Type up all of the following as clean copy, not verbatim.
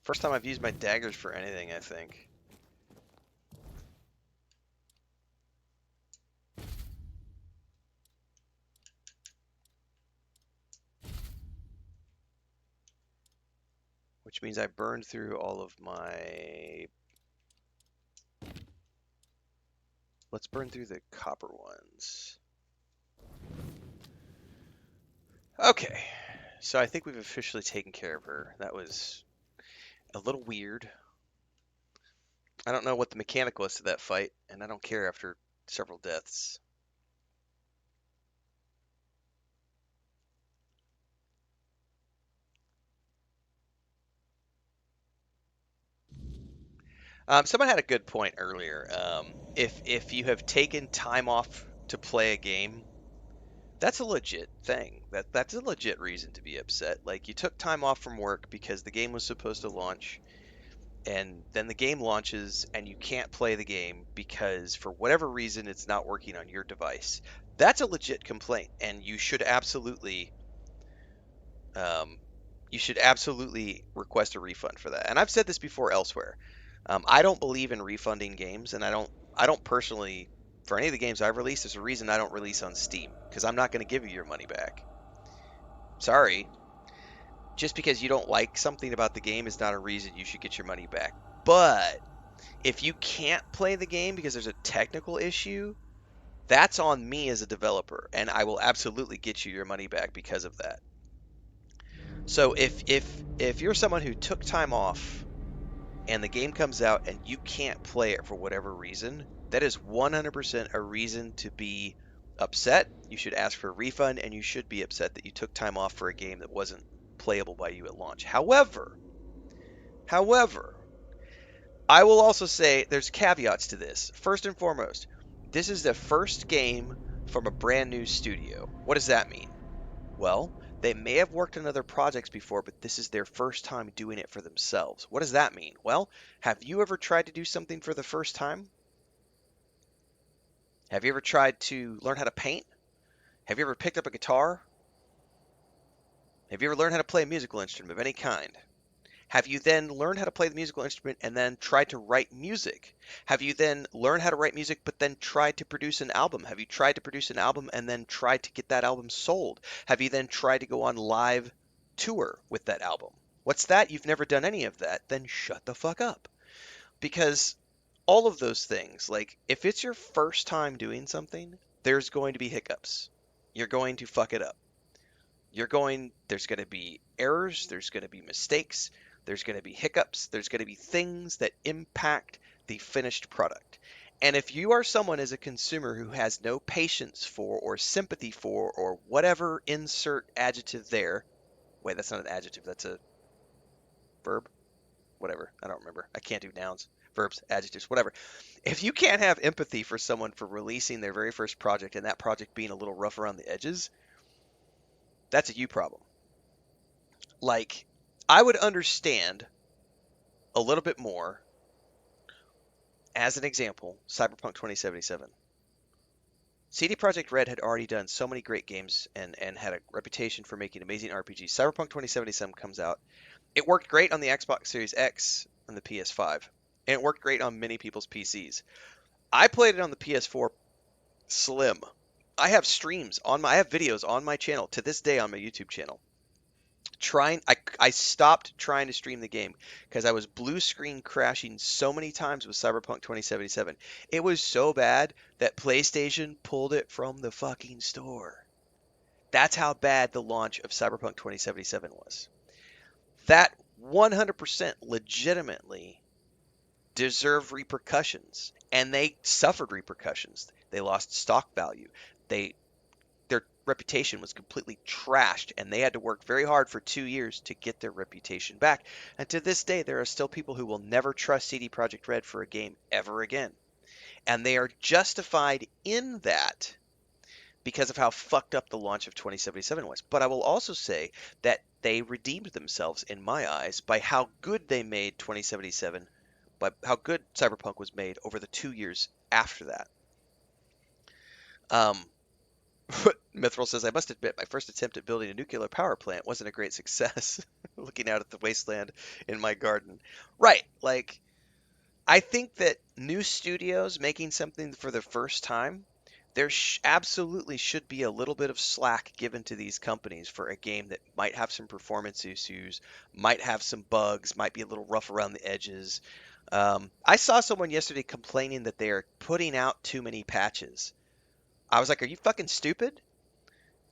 First time I've used my daggers for anything, I think. Which means I burned through all of my... Let's burn through the copper ones. Okay, so I think we've officially taken care of her. That was a little weird. I don't know what the mechanic was to that fight, and I don't care after several deaths. Someone had a good point earlier. If you have taken time off to play a game, that's a legit thing. That's a legit reason to be upset. Like you took time off from work because the game was supposed to launch, and then the game launches and you can't play the game because for whatever reason it's not working on your device. That's a legit complaint, and um, you should absolutely request a refund for that. And I've said this before elsewhere. I don't believe in refunding games, and I don't personally, for any of the games I've released, there's a reason I don't release on Steam because I'm not going to give you your money back. Sorry, just because you don't like something about the game is not a reason you should get your money back. But if you can't play the game because there's a technical issue, that's on me as a developer, and I will absolutely get you your money back because of that. So if you're someone who took time off and the game comes out and you can't play it for whatever reason, that is 100% a reason to be upset. You should ask for a refund, and you should be upset that you took time off for a game that wasn't playable by you at launch. However, I will also say there's caveats to this. First and foremost, this is the first game from a brand new studio. What does that mean? Well, they may have worked on other projects before, but this is their first time doing it for themselves. What does that mean? Well, have you ever tried to do something for the first time? Have you ever tried to learn how to paint? Have you ever picked up a guitar? Have you ever learned how to play a musical instrument of any kind? Have you then learned how to play the musical instrument and then tried to write music? Have you then learned how to write music but then tried to produce an album? Have you tried to produce an album and then tried to get that album sold? Have you then tried to go on live tour with that album? What's that? You've never done any of that. Then shut the fuck up. Because all of those things, like if it's your first time doing something, there's going to be hiccups. You're going to fuck it up. There's going to be errors, there's going to be mistakes, there's going to be hiccups, there's going to be things that impact the finished product. And if you are someone as a consumer who has no patience for or sympathy for or whatever insert adjective there, wait, that's not an adjective, that's a verb, whatever, I don't remember. I can't do nouns, verbs, adjectives, whatever. If you can't have empathy for someone for releasing their very first project and that project being a little rough around the edges, that's a you problem. Like, I would understand a little bit more, as an example, Cyberpunk 2077. CD Projekt Red had already done so many great games and had a reputation for making amazing RPGs. Cyberpunk 2077 comes out. It worked great on the Xbox Series X and the PS5, and it worked great on many people's PCs. I played it on the PS4 Slim. I have videos on my channel to this day on my YouTube channel I stopped trying to stream the game because I was blue screen crashing so many times with Cyberpunk 2077. It was so bad that PlayStation pulled it from the fucking store. That's how bad the launch of Cyberpunk 2077 was. That 100% legitimately deserved repercussions, and they suffered repercussions. They lost stock value. They their reputation was completely trashed, and they had to work very hard for 2 years to get their reputation back. And to this day, there are still people who will never trust CD Projekt Red for a game ever again. And they are justified in that because of how fucked up the launch of 2077 was. But I will also say that they redeemed themselves in my eyes by how good they made 2077, by how good Cyberpunk was made over the 2 years after that. Um, Mithril says, I must admit, my first attempt at building a nuclear power plant wasn't a great success. Looking out at the wasteland in my garden. Right. Like, I think that new studios making something for the first time, there absolutely should be a little bit of slack given to these companies for a game that might have some performance issues, might have some bugs, might be a little rough around the edges. I saw someone yesterday complaining that they are putting out too many patches. I was like, are you fucking stupid?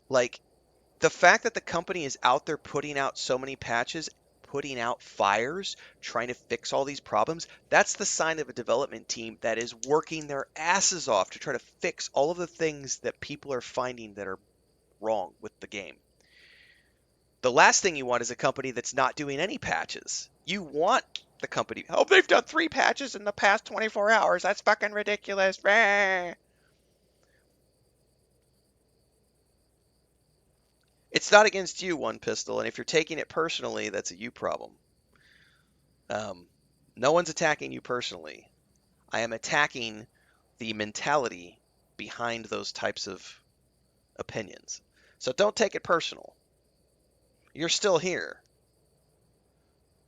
Like, the fact that the company is out there putting out so many patches, putting out fires, trying to fix all these problems, that's the sign of a development team that is working their asses off to try to fix all of the things that people are finding that are wrong with the game. The last thing you want is a company that's not doing any patches. You want the company, oh, they've done 3 patches in the past 24 hours. That's fucking ridiculous. It's not against you, One Pistol, and if you're taking it personally, that's a you problem. Um, no one's attacking you personally. I am attacking the mentality behind those types of opinions. So don't take it personal. You're still here.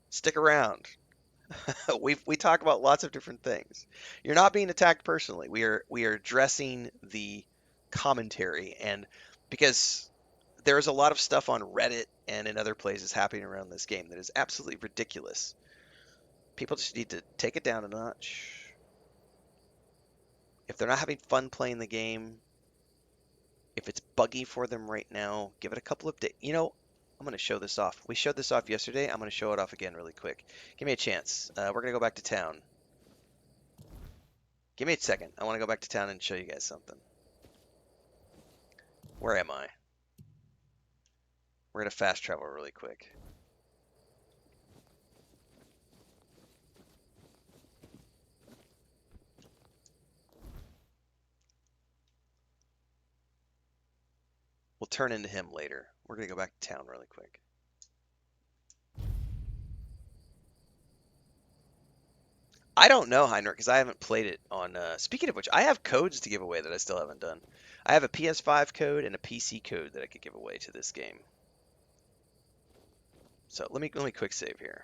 Stick around. We talk about lots of different things. You're not being attacked personally. We are addressing the commentary, and because there is a lot of stuff on Reddit and in other places happening around this game that is absolutely ridiculous. People just need to take it down a notch. If they're not having fun playing the game, if it's buggy for them right now, give it a couple of days. I'm going to show this off. We showed this off yesterday. I'm going to show it off again really quick. Give me a chance. We're going to go back to town. Give me a second. I want to go back to town and show you guys something. Where am I? We're going to fast travel really quick. We'll turn into him later. We're going to go back to town really quick. I don't know, Heinrich, because I haven't played it on. Speaking of which, I have codes to give away that I still haven't done. I have a PS5 code and a PC code that I could give away to this game. So let me quick save here.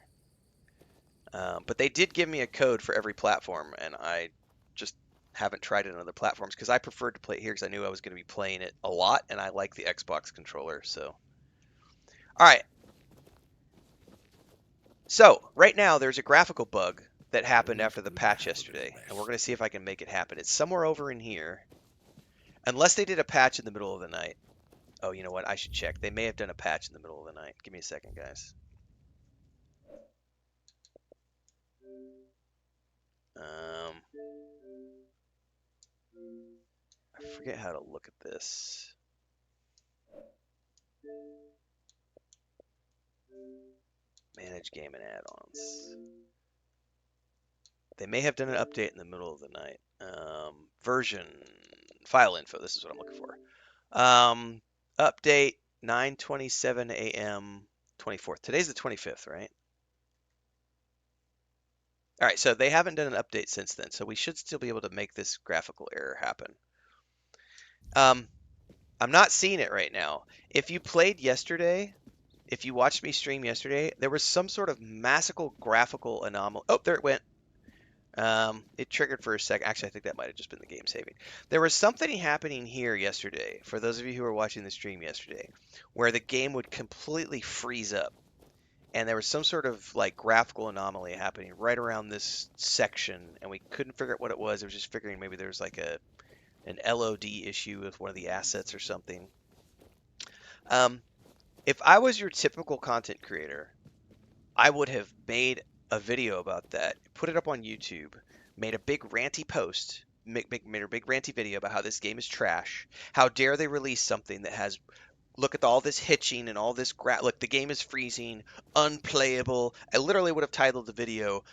But they did give me a code for every platform, and I just haven't tried it on other platforms because I preferred to play it here because I knew I was going to be playing it a lot, and I like the Xbox controller. So, all right. So right now there's a graphical bug that happened after the patch yesterday, and we're going to see if I can make it happen. It's somewhere over in here, unless they did a patch in the middle of the night. Oh, you know what? I should check. They may have done a patch in the middle of the night. Give me a second, guys. Um, I forget how to look at this. Manage game and add-ons. They may have done an update in the middle of the night. Version file info. This is what I'm looking for. Update 9:27 a.m. 24th. Today's the 25th, right? All right, so they haven't done an update since then, so we should still be able to make this graphical error happen. I'm not seeing it right now. If you played yesterday, if you watched me stream yesterday, there was some sort of magical graphical anomaly. Oh, there it went. It triggered for a sec. Actually, I think that might have just been the game saving. There was something happening here yesterday, for those of you who were watching the stream yesterday, where the game would completely freeze up. And there was some sort of like graphical anomaly happening right around this section, and we couldn't figure out what it was. It was just figuring maybe there was like an LOD issue with one of the assets or something. If I was your typical content creator, I would have made a video about that, put it up on YouTube, made a big ranty post, made a big ranty video about how this game is trash. How dare they release something that has, look at all this hitching and all this look, the game is freezing, unplayable. I literally would have titled the video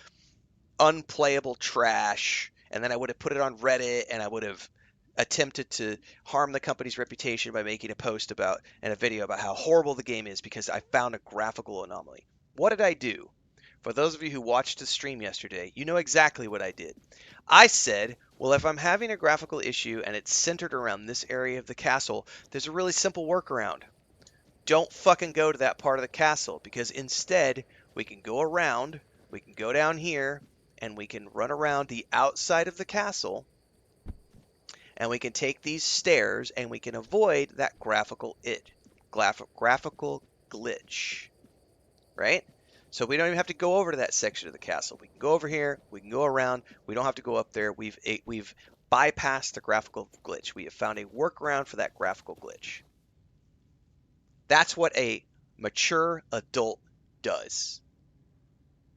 unplayable trash, and then I would have put it on Reddit, and I would have attempted to harm the company's reputation by making a post about and a video about how horrible the game is because I found a graphical anomaly. What did I do? For those of you who watched the stream yesterday, you know exactly what I did. I said, well, if I'm having a graphical issue and it's centered around this area of the castle, there's a really simple workaround. Don't fucking go to that part of the castle, because instead we can go around, we can go down here, and we can run around the outside of the castle, and we can take these stairs, and we can avoid that graphical glitch, right? So we don't even have to go over to that section of the castle. We can go over here, we can go around, we don't have to go up there. We've bypassed the graphical glitch. We have found a workaround for that graphical glitch. That's what a mature adult does,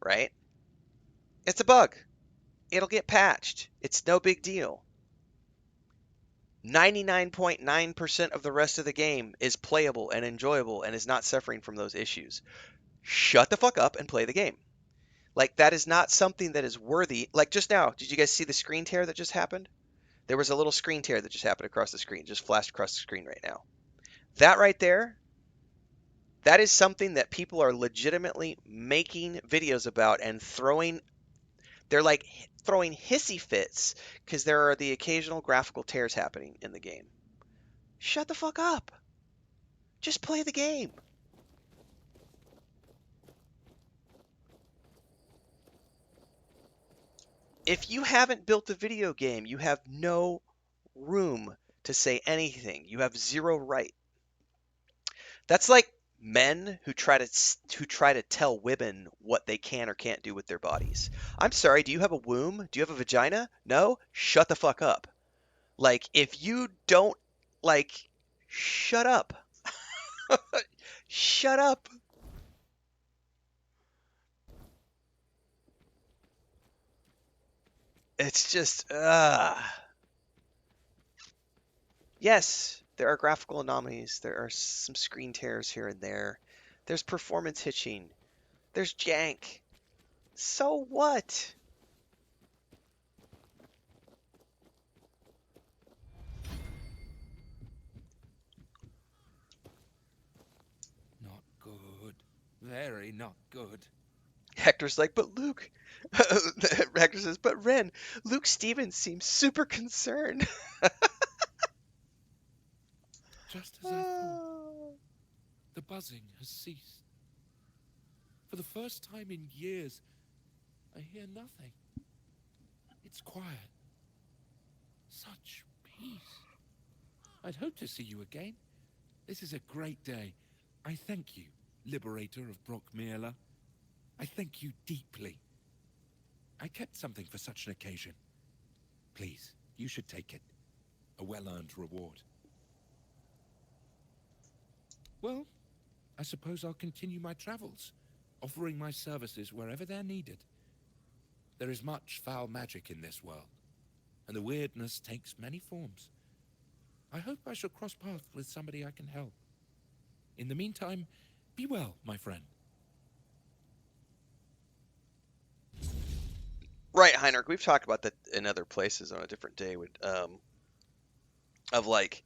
right? It's a bug. It'll get patched. It's no big deal. 99.9% of the rest of the game is playable and enjoyable and is not suffering from those issues. Shut the fuck up and play the game. Like, that is not something that is worthy. Like, just now, did you guys see the screen tear that just happened? There was a little screen tear that just happened across the screen, just flashed across the screen right now. That right there, that is something that people are legitimately making videos about and they're like throwing hissy fits because there are the occasional graphical tears happening in the game. Shut the fuck up. Just play the game. If you haven't built a video game, you have no room to say anything. You have zero right. That's like men who try to tell women what they can or can't do with their bodies. I'm sorry, do you have a womb? Do you have a vagina? No? Shut the fuck up. Like, if you don't, like, shut up. Shut up. It's just, yes, there are graphical anomalies. There are some screen tears here and there. There's performance hitching. There's jank. So what? Not good. Very not good. Hector's like, but Luke. Hector says, but Ren, Luke Stevens seems super concerned. Just as I thought, the buzzing has ceased. For the first time in years, I hear nothing. It's quiet. Such peace. I'd hoped to see you again. This is a great day. I thank you, liberator of Brockmere. I thank you deeply. I kept something for such an occasion. Please, you should take it. A well-earned reward. Well, I suppose I'll continue my travels, offering my services wherever they're needed. There is much foul magic in this world, and the weirdness takes many forms. I hope I shall cross paths with somebody I can help. In the meantime, be well, my friend. Right, Heinrich, we've talked about that in other places on a different day of like,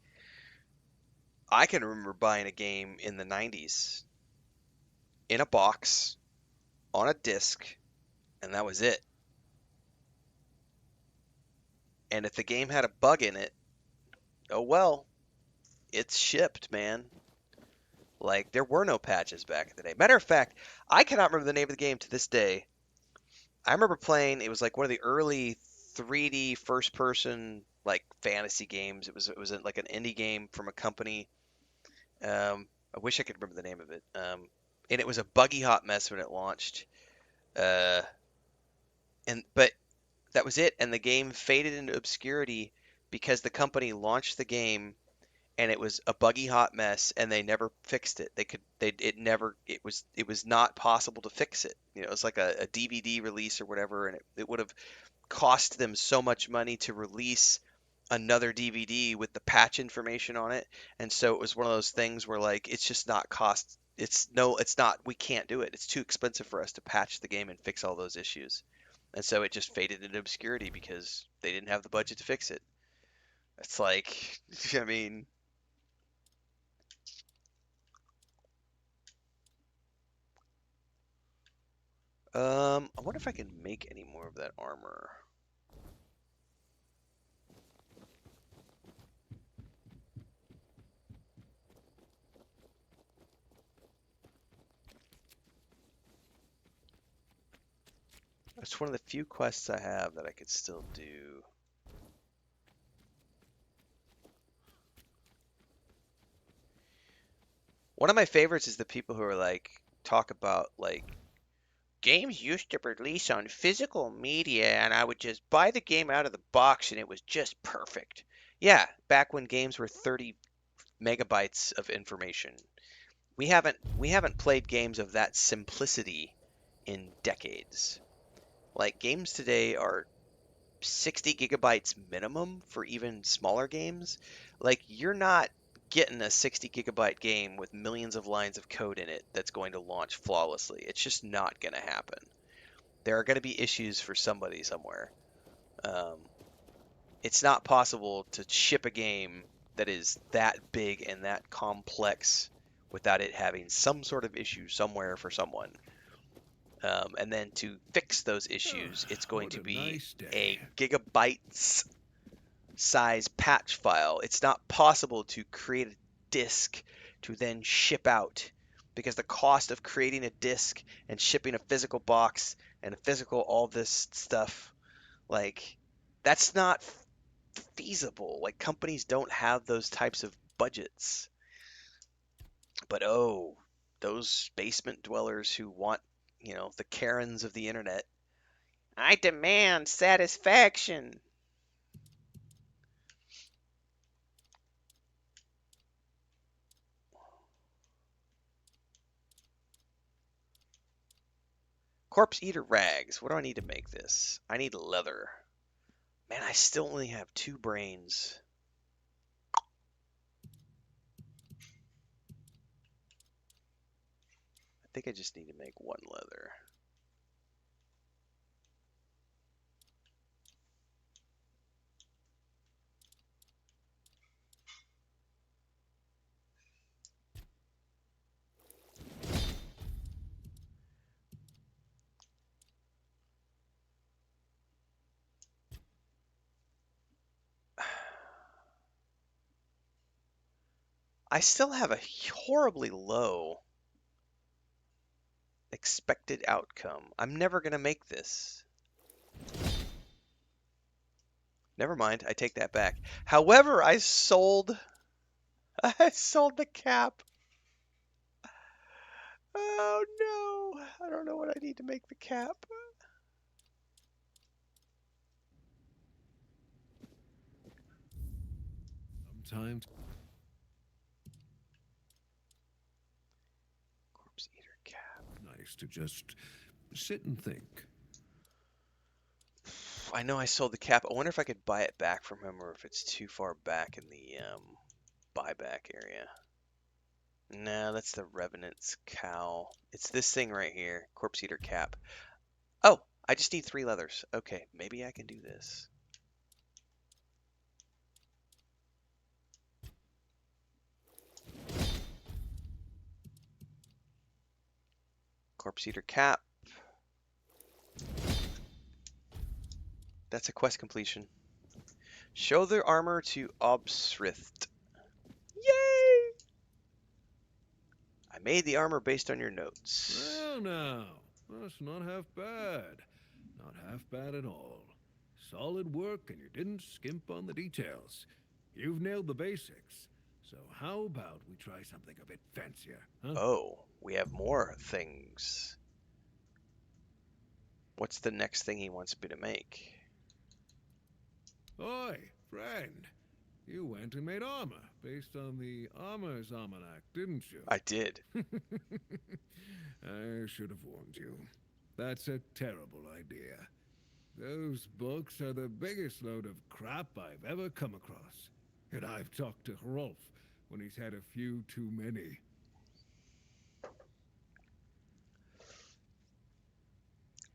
I can remember buying a game in the 90s in a box on a disc, and that was it. And if the game had a bug in it, oh well, it's shipped, man. Like, there were no patches back in the day. Matter of fact, I cannot remember the name of the game to this day. I remember playing, it was like one of the early 3D first person like fantasy games. It was like an indie game from a company. I wish I could remember the name of it. And it was a buggy hot mess when it launched. Uh, but that was it, and the game faded into obscurity because the company launched the game and it was a buggy hot mess and they never fixed it. It was not possible to fix it. You know, it was like a DVD release or whatever, and it would have cost them so much money to release another DVD with the patch information on it. And so it was one of those things where like it's just not cost it's not we can't do it. It's too expensive for us to patch the game and fix all those issues. And so it just faded into obscurity because they didn't have the budget to fix it. It's like I mean, I wonder if I can make any more of that armor. It's one of the few quests I have that I could still do. One of my favorites is the people who are like, talk about like, games used to release on physical media and I would just buy the game out of the box and it was just perfect. Yeah, back when games were 30 megabytes of information. We haven't played games of that simplicity in decades. Like games today are 60 gigabytes minimum for even smaller games. Like you're not getting a 60 gigabyte game with millions of lines of code in it that's going to launch flawlessly. It's just not going to happen. There are going to be issues for somebody somewhere. Um, it's not possible to ship a game that is that big and that complex without it having some sort of issue somewhere for someone. And then to fix those issues, it's going What to a be nice day. a gigabytes size patch file. It's not possible to create a disk to then ship out because the cost of creating a disk and shipping a physical box and a physical all this stuff, like, that's not feasible. Like companies don't have those types of budgets. But oh, those basement dwellers who want, the Karens of the internet. I demand satisfaction. Corpse Eater rags. What do I need to make this? I need leather. Man, I still only have 2 brains. I think I just need to make 1 leather. I still have a horribly low expected outcome. I'm never going to make this. Never mind, I take that back. However, I sold I sold the cap. Oh no. I don't know what I need to make the cap. Sometimes. Corpse Eater cap. Nice to just sit and think. I know I sold the cap. I wonder if I could buy it back from him or if it's too far back in the buyback area. No, that's the Revenant's cowl. It's this thing right here, Corpse Eater cap. Oh, I just need 3 leathers. Okay, maybe I can do this. Corpse Eater cap. That's a quest completion. Show the armor to Obsrith. Yay! I made the armor based on your notes. Well, now, that's not half bad. Not half bad at all. Solid work, and you didn't skimp on the details. You've nailed the basics. So how about we try something a bit fancier, huh? Oh, we have more things. What's the next thing he wants me to make? Oi, friend. You went and made armor based on the Armor's Almanac, didn't you? I did. I should have warned you. That's a terrible idea. Those books are the biggest load of crap I've ever come across. And I've talked to Rolf when he's had a few too many.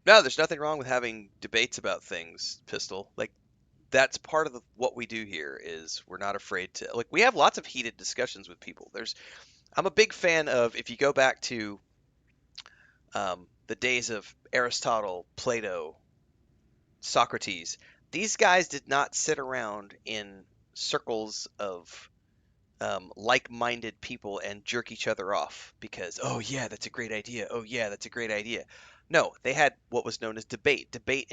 No, there's nothing wrong with having debates about things, Pistol. Like that's part of what we do here is we're not afraid to like we have lots of heated discussions with people. I'm a big fan of if you go back to the days of Aristotle, Plato, Socrates. These guys did not sit around in circles of like-minded people and jerk each other off because, oh yeah, that's a great idea. Oh yeah, that's a great idea. No, they had what was known as debate. Debate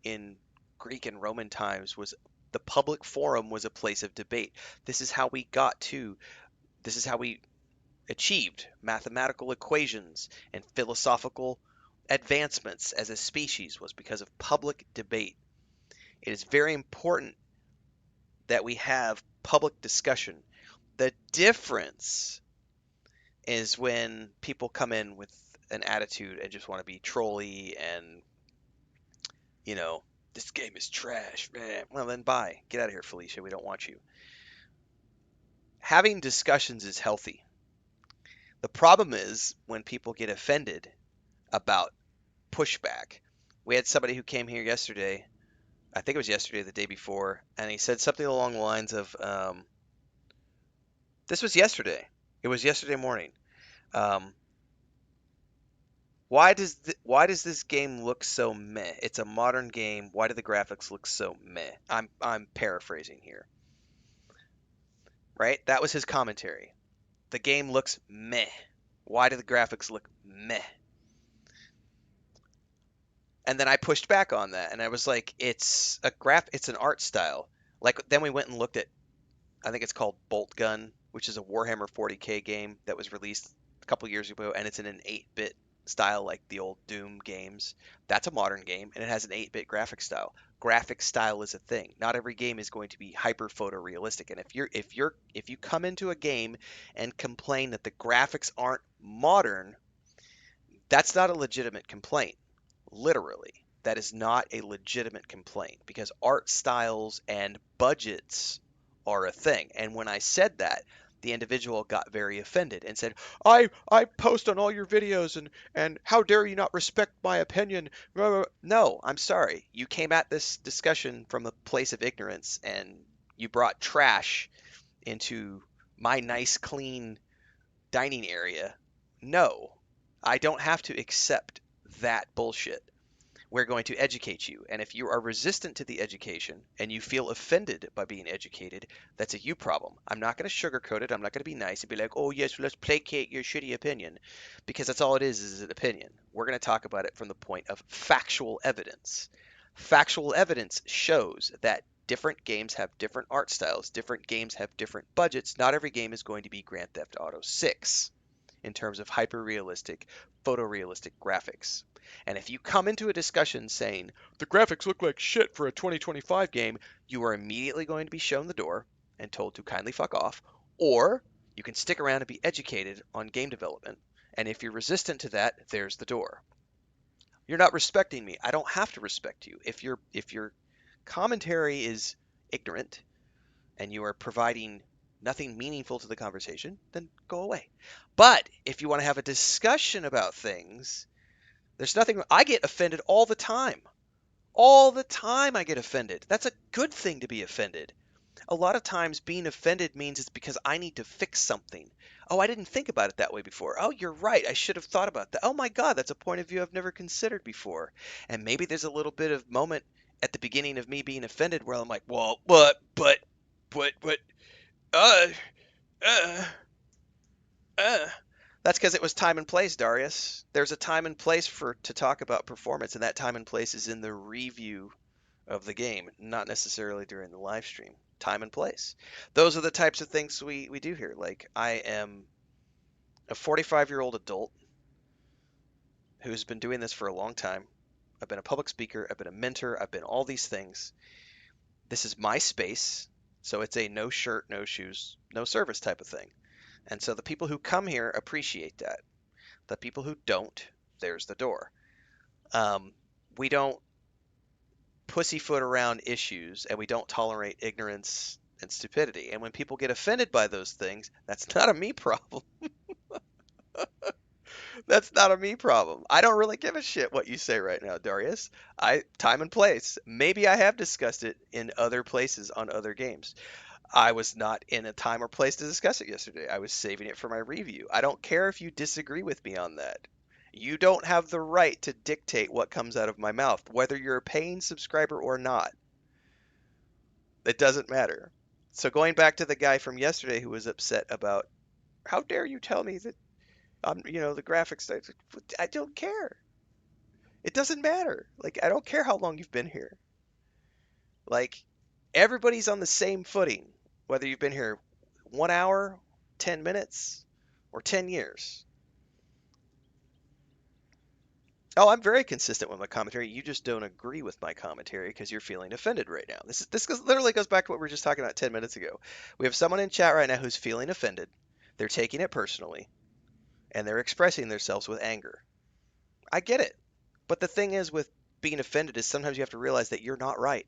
in Greek and Roman times was the public forum was a place of debate. This is how we got to. This is how we achieved mathematical equations and philosophical advancements as a species was because of public debate. It is very important that we have public discussion. The difference is when people come in with an attitude and just want to be trolly and, you know, this game is trash, man. Well, then bye. Get out of here, Felicia. We don't want you. Having discussions is healthy. The problem is when people get offended about pushback. We had somebody who came here yesterday. I think it was yesterday, or the day before, and he said something along the lines of, "This was yesterday. It was yesterday morning. Um, why does this game look so meh? It's a modern game. Why do the graphics look so meh?" I'm paraphrasing here, right? That was his commentary. The game looks meh. Why do the graphics look meh? And then I pushed back on that, and I was like, it's an art style. Like then we went and looked at, I think it's called Bolt Gun, which is a Warhammer 40K game that was released a couple years ago, and it's in an 8-bit style like the old Doom games. That's a modern game, and it has an 8-bit graphic style. Graphic style is a thing. Not every game is going to be hyper photorealistic. And if you come into a game and complain that the graphics aren't modern, that's not a legitimate complaint. Literally, that is not a legitimate complaint because art styles and budgets are a thing. And when I said that, the individual got very offended and said, I post on all your videos and how dare you not respect my opinion? No, I'm sorry. You came at this discussion from a place of ignorance and you brought trash into my nice, clean dining area. No, I don't have to accept that bullshit. We're going to educate you. And if you are resistant to the education and you feel offended by being educated, that's a you problem. I'm not going to sugarcoat it. I'm not going to be nice and be like, oh, yes, let's placate your shitty opinion. Because that's all it is an opinion. We're going to talk about it from the point of factual evidence. Factual evidence shows that different games have different art styles, different games have different budgets. Not every game is going to be Grand Theft Auto 6 in terms of hyper realistic, photorealistic graphics. And if you come into a discussion saying, the graphics look like shit for a 2025 game, you are immediately going to be shown the door and told to kindly fuck off, or you can stick around and be educated on game development. And if you're resistant to that, there's the door. You're not respecting me. I don't have to respect you. If your commentary is ignorant and you are providing nothing meaningful to the conversation, then go away. But if you want to have a discussion about things, there's nothing. I get offended all the time. All the time I get offended. That's a good thing to be offended. A lot of times being offended means it's because I need to fix something. Oh, I didn't think about it that way before. Oh, you're right. I should have thought about that. Oh my God, that's a point of view I've never considered before. And maybe there's a little bit of moment at the beginning of me being offended where I'm like, well, but, uh, uh, uh. That's because it was time and place, Darius. There's a time and place for to talk about performance, and that time and place is in the review of the game, not necessarily during the live stream. Time and place. Those are the types of things we do here. Like, I am a 45-year-old adult who's been doing this for a long time. I've been a public speaker, I've been a mentor, I've been all these things. This is my space, so it's a no shirt, no shoes, no service type of thing. And so the people who come here appreciate that. The people who don't, there's the door. Um, we don't pussyfoot around issues and we don't tolerate ignorance and stupidity. And when people get offended by those things, that's not a me problem. That's not a me problem. I don't really give a shit what you say right now, Darius. Time and place. Maybe I have discussed it in other places on other games. I was not in a time or place to discuss it yesterday. I was saving it for my review. I don't care if you disagree with me on that. You don't have the right to dictate what comes out of my mouth, whether you're a paying subscriber or not. It doesn't matter. So going back to the guy from yesterday who was upset about, how dare you tell me that the graphics, I don't care. It doesn't matter. Like, I don't care how long you've been here. Like, everybody's on the same footing, whether you've been here 1 hour, 10 minutes, or 10 years. Oh, I'm very consistent with my commentary. You just don't agree with my commentary because you're feeling offended right now. Literally goes back to what we were just talking about 10 minutes ago. We have someone in chat right now who's feeling offended. They're taking it personally, and they're expressing themselves with anger. I get it. But the thing is with being offended is sometimes you have to realize that you're not right.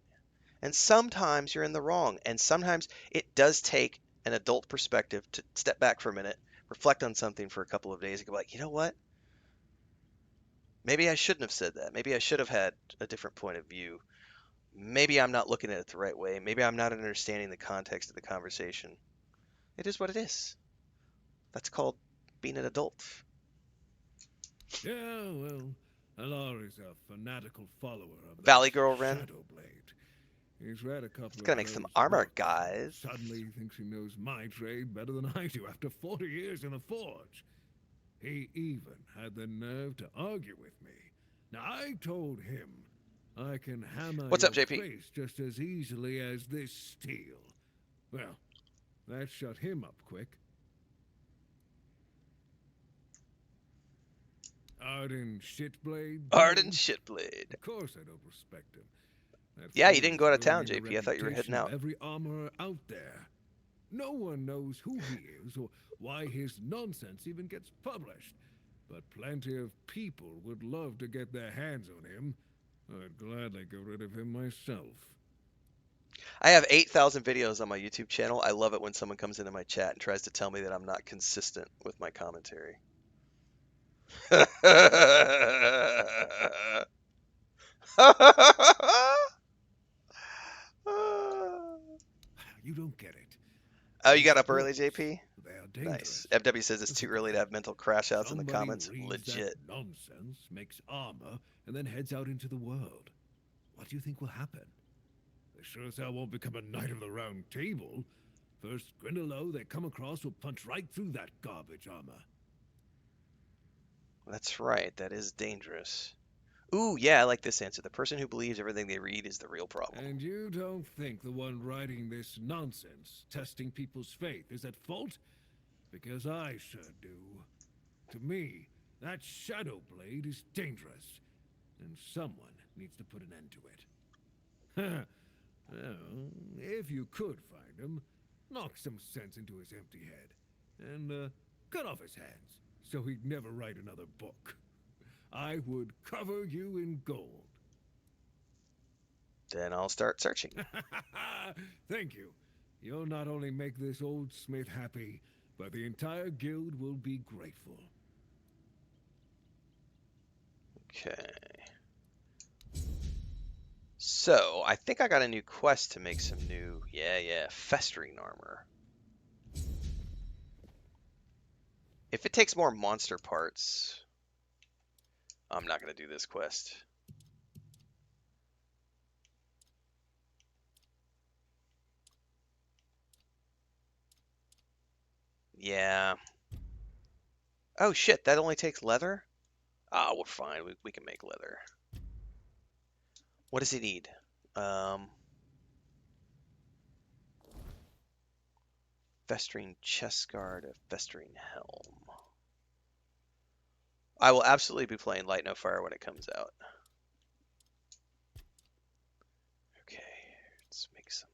And sometimes you're in the wrong. And sometimes it does take an adult perspective to step back for a minute, reflect on something for a couple of days, and go like, you know what? Maybe I shouldn't have said that. Maybe I should have had a different point of view. Maybe I'm not looking at it the right way. Maybe I'm not understanding the context of the conversation. It is what it is. That's called being an adult. Yeah, well, Alar is a fanatical follower of that Valley Girl Ren. Shadowblade. He's read a couple Let's of gotta make some those armor, books, and guys. suddenly thinks he knows my trade better than I do after 40 years in the forge. He even had the nerve to argue with me. Now, I told him I can hammer What's your up, JP? face just as easily as this steel. Well, that shut him up quick. Arden Shitblade? Arden No. Shitblade. Of course I don't respect him. That Yeah, you fool didn't is go out of town, ruining the JP. I thought you were heading reputation of out. every armorer out there. No one knows who he is or why his nonsense even gets published. But plenty of people would love to get their hands on him. I'd gladly get rid of him myself. I have 8,000 videos on my YouTube channel. I love it when someone comes into my chat and tries to tell me that I'm not consistent with my commentary. You don't get it. Oh, you These got up early, books, JP? they are Nice. dangerous. FW says it's too Think early of to it. have mental crash outs in the Somebody comments. reads that Legit. nonsense, makes armor, and then heads out into the world. What do you think will happen? They sure as hell won't become a knight of the round table. First Grindelow they come across will punch right through that garbage armor. That's right. That is dangerous. Ooh, yeah, I like this answer. The person who believes everything they read is the real problem. And you don't think the one writing this nonsense, testing people's faith, is at fault? Because I sure do. To me, that Shadowblade is dangerous, and someone needs to put an end to it. Well, if you could find him, knock some sense into his empty head, and cut off his hands, so he'd never write another book. I would cover you in gold. Then I'll start searching. Thank you. You'll not only make this old smith happy, but the entire guild will be grateful. Okay. So, I think I got a new quest to make some new, festering armor. If it takes more monster parts, I'm not going to do this quest. Yeah. Oh shit, that only takes leather? Ah, we're fine. We can make leather. What does he need? Festering chest guard, a festering helm. I will absolutely be playing Light No Fire when it comes out. Okay, let's make some.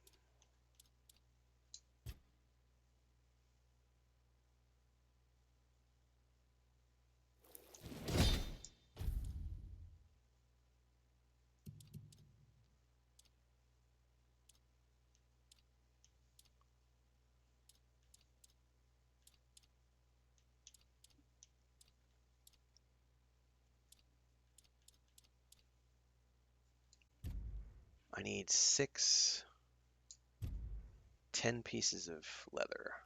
I need 10 pieces of leather.